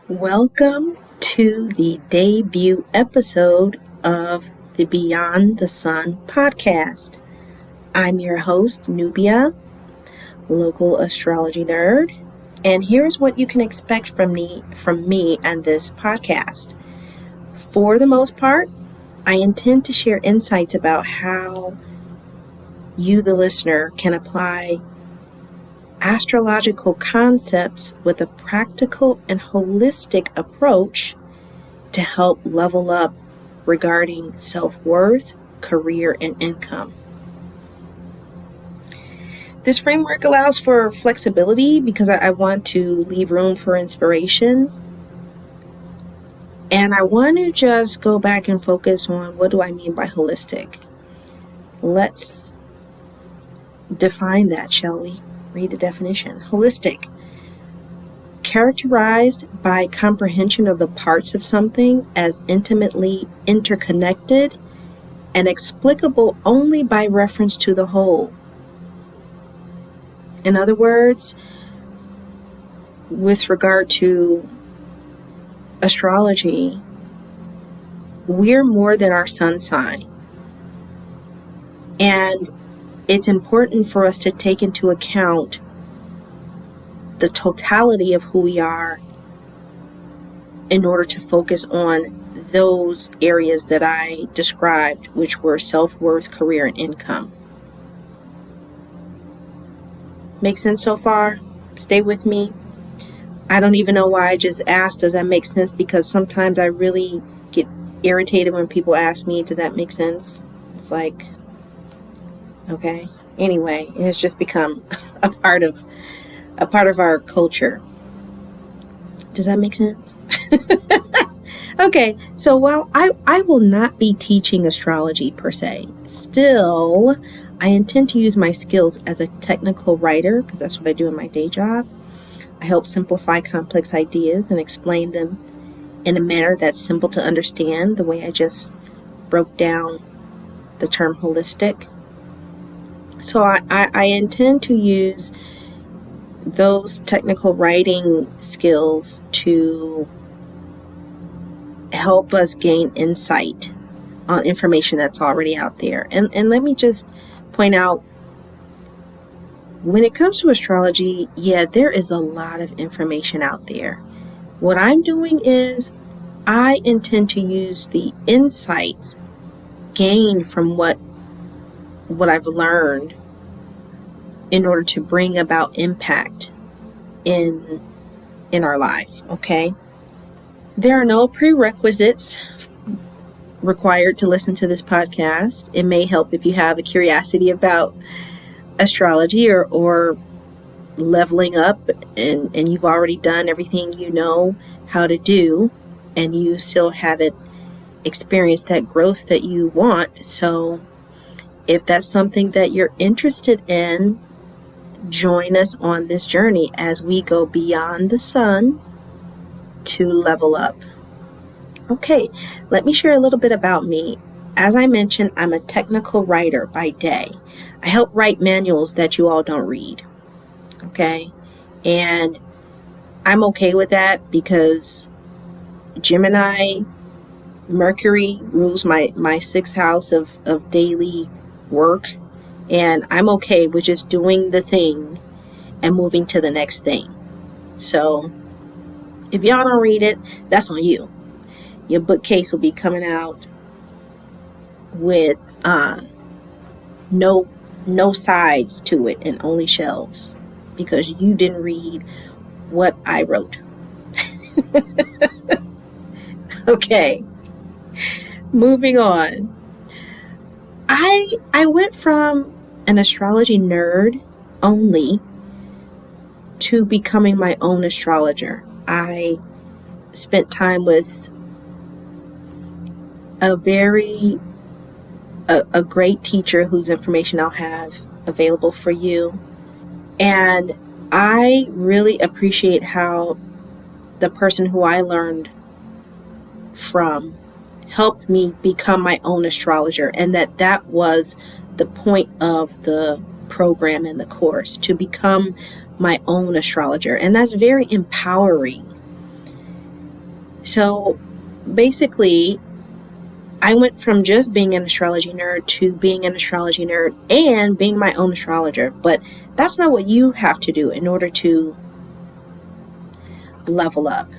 Welcome to the debut episode of the Beyond the Sun podcast. I'm your host, Nubia, local astrology nerd, and here's what you can expect from me and this podcast. For the most part, I intend to share insights about how you, the listener, can apply astrological concepts with a practical and holistic approach to help level up regarding self-worth, career, and income. This framework allows for flexibility because I want to leave room for inspiration. And I want to just go back and focus on what do I mean by holistic. Let's define that, shall we? Read the definition. Holistic. Characterized by comprehension of the parts of something as intimately interconnected and explicable only by reference to the whole. In other words, with regard to astrology, we're more than our sun sign. And it's important for us to take into account the totality of who we are in order to focus on those areas that I described, which were self-worth, career, and income. Make sense so far? Stay with me. I don't even know why I just asked, does that make sense? Because sometimes I really get irritated when people ask me, does that make sense? It's like, okay. Anyway, it has just become a part of our culture. Does that make sense? Okay, so while I will not be teaching astrology per se, still I intend to use my skills as a technical writer, because that's what I do in my day job. I help simplify complex ideas and explain them in a manner that's simple to understand, the way I just broke down the term holistic. So I intend to use those technical writing skills to help us gain insight on information that's already out there. And let me just point out, when it comes to astrology, there is a lot of information out there. What I'm doing is I intend to use the insights gained from what I've learned in order to bring about impact in our life, okay? There are no prerequisites required to listen to this podcast. It may help if you have a curiosity about astrology or leveling up and you've already done everything you know how to do and you still haven't experienced that growth that you want. So if that's something that you're interested in, join us on this journey as we go beyond the sun to level up. Okay, let me share a little bit about me. As I mentioned, I'm a technical writer by day. I help write manuals that you all don't read. Okay, and I'm okay with that because Gemini, Mercury rules my sixth house of daily work, and I'm okay with just doing the thing and moving to the next thing. So if y'all don't read it, that's on you. Your bookcase will be coming out with no sides to it and only shelves because you didn't read what I wrote. Okay, moving on. I went from an astrology nerd only to becoming my own astrologer. I spent time with a great teacher whose information I'll have available for you. And I really appreciate how the person who I learned from helped me become my own astrologer, and that was the point of the program and the course, to become my own astrologer. And that's very empowering. So basically, I went from just being an astrology nerd to being an astrology nerd and being my own astrologer. But that's not what you have to do in order to level up.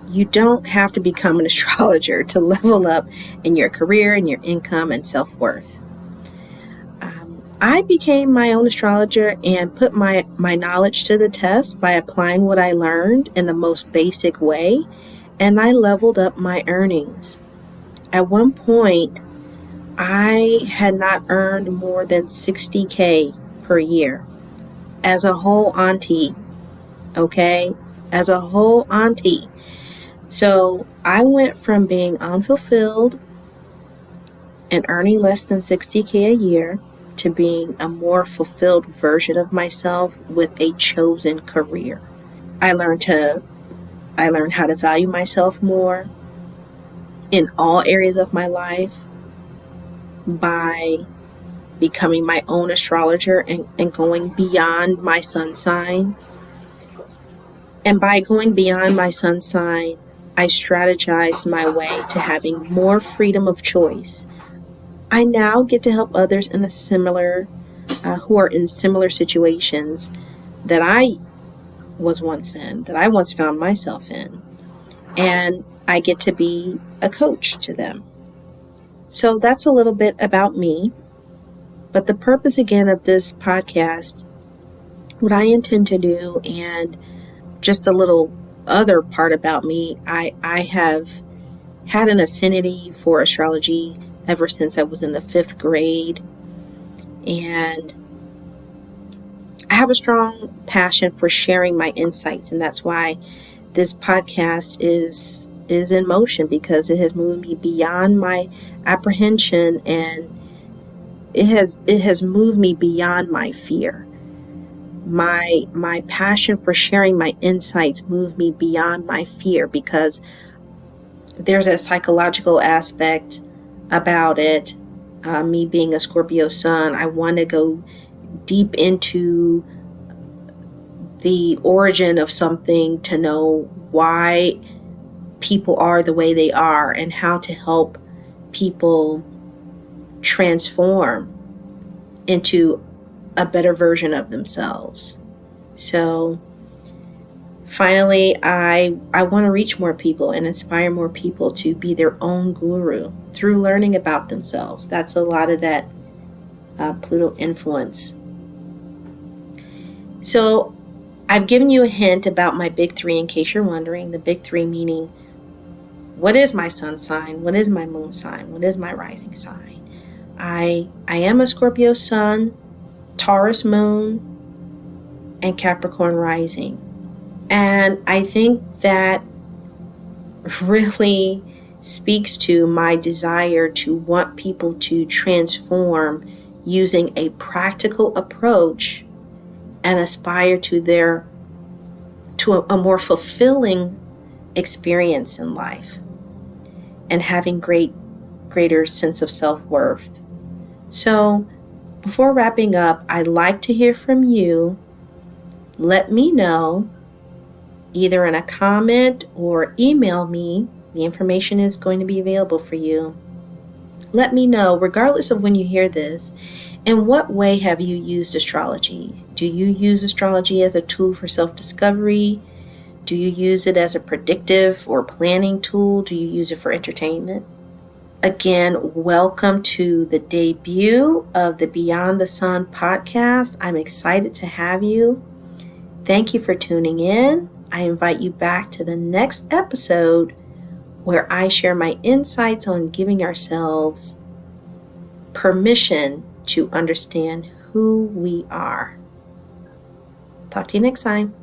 You don't have to become an astrologer to level up in your career and your income and self-worth. I became my own astrologer and put my knowledge to the test by applying what I learned in the most basic way, and I leveled up my earnings. At one point, I had not earned more than $60K per year as a whole auntie, okay? As a whole auntie. So I went from being unfulfilled and earning less than $60K a year to being a more fulfilled version of myself with a chosen career. I learned how to value myself more in all areas of my life by becoming my own astrologer and going beyond my sun sign. And by going beyond my sun sign, I strategized my way to having more freedom of choice. I now get to help others in a similar, who are in similar situations that I was once in, that I once found myself in. And I get to be a coach to them. So that's a little bit about me. But the purpose again of this podcast, what I intend to do, and just a little other part about me, I have had an affinity for astrology ever since I was in the 5th grade. And I have a strong passion for sharing my insights, and that's why this podcast is in motion, because it has moved me beyond my apprehension, and it has moved me beyond my fear. My passion for sharing my insights moved me beyond my fear, because there's a psychological aspect about it. Me being a Scorpio sun, I want to go deep into the origin of something to know why people are the way they are and how to help people transform into a better version of themselves. So finally, I want to reach more people and inspire more people to be their own guru through learning about themselves. That's a lot of that Pluto influence. So I've given you a hint about my big 3 in case you're wondering. The big 3 meaning, what is my sun sign? What is my moon sign? What is my rising sign? I am a Scorpio sun, Taurus moon, and Capricorn rising. And I think that really speaks to my desire to want people to transform using a practical approach and aspire to a more fulfilling experience in life and having greater sense of self-worth. So before wrapping up, I'd like to hear from you. Let me know either in a comment or email me. The information is going to be available for you. Let me know, regardless of when you hear this, in what way have you used astrology? Do you use astrology as a tool for self-discovery? Do you use it as a predictive or planning tool? Do you use it for entertainment? Again, welcome to the debut of the Beyond the Sun podcast. I'm excited to have you. Thank you for tuning in. I invite you back to the next episode where I share my insights on giving ourselves permission to understand who we are. Talk to you next time.